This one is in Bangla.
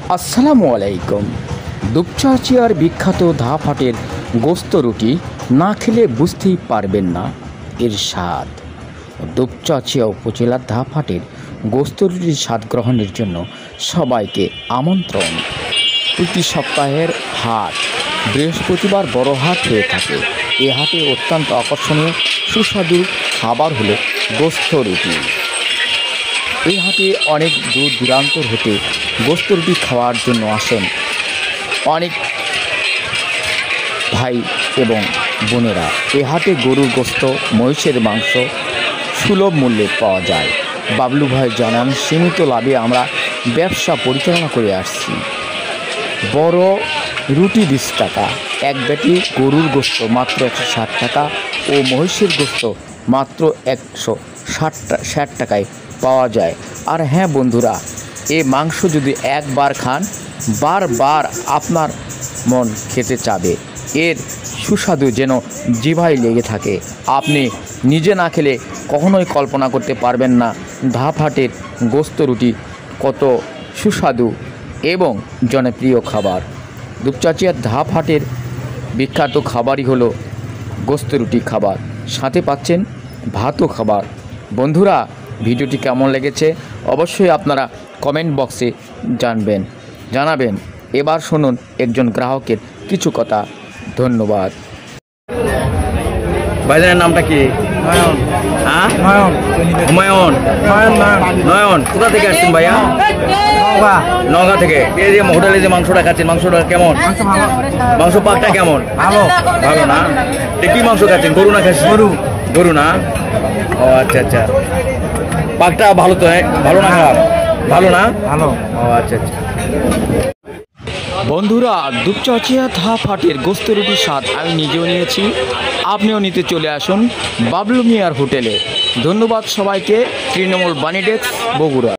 আসসালামু আলাইকুম। দুপচাচিয়ার বিখ্যাত ধাফাটের গোস্ত রুটি না খেলে বুঝতেই পারবেন না এর স্বাদ। দুপচাচিয়া উপজেলার ধাফাটের গোস্ত রুটির স্বাদ গ্রহণের জন্য সবাইকে আমন্ত্রণ। প্রতি সপ্তাহের হাট বৃহস্পতিবার বড় হাট হয়ে থাকে। এ হাটে অত্যন্ত আকর্ষণীয় সুস্বাদু খাবার হলো গোস্ত রুটি। এই হাটে অনেক দূর দূরান্ত হতে গোস্ত রুটি খাওয়ার জন্য আসেন অনেক ভাই এবং বোনেরা। এই হাটে গরুর গোস্ত, মহিষের মাংস সুলভ মূল্যে পাওয়া যায়। বাবলু ভাই জানান, সীমিত লাভে আমরা ব্যবসা পরিচালনা করে আসছি। বড় রুটি 20 টাকা, এক বাটি গরুর গোস্ত মাত্র 160 টাকা ও মহিষের গোস্ত মাত্র 160 টাকায় পাওয়া যায়। আর হ্যাঁ বন্ধুরা, এই মাংস যদি একবার খান বারবার আপনার মন খেতে চাবে। এর সুস্বাদু যেন জিভায় লেগে থাকে। আপনি নিজে না খেলে কখনোই কল্পনা করতে পারবেন না ধাফাটের গোস্ত রুটি কত সুস্বাদু এবং জনপ্রিয় খাবার। দুপচাচিয়ার ধাফাটের বিখ্যাত খাবারই হলো গোস্ত রুটি খাবার, সাথে পাচ্ছেন ভাতও খাবার। বন্ধুরা, ভিডিওটি কেমন লেগেছে অবশ্যই আপনারা কমেন্ট বক্সে জানাবেন। এবার শুনুন একজন গ্রাহকের কিছু কথা। ধন্যবাদ। ভাইজানের নামটা কি? নয়ন। হ্যাঁ, হুমায়ুন। নয়ন। কোথা থেকে আসছেন ভাইয়া? নওগাঁ থেকে। এই যে হোটেলে যে মাংসটা খাচ্ছেন, মাংসটা কেমন? মাংস পাকটা কেমন? ভালো। ভালো না? কি মাংস খাচ্ছেন? গরু না খাচ্ছেন? গরু না? ও আচ্ছা আচ্ছা। পাকটা ভালো তো? ভালো না খারাপ? ভালো না? ভালো। ও আচ্ছা আচ্ছা। বন্ধুরা, দুপচাচিয়া ধাফাটের গোস্ত রুটির স্বাদ আমি নিজেও নিয়েছি। আপনিও নিতে চলে আসুন বাবলু মিয়ার হোটেলে। ধন্যবাদ সবাইকে। তৃণমূল বাণী ডেস্ক, বগুড়া।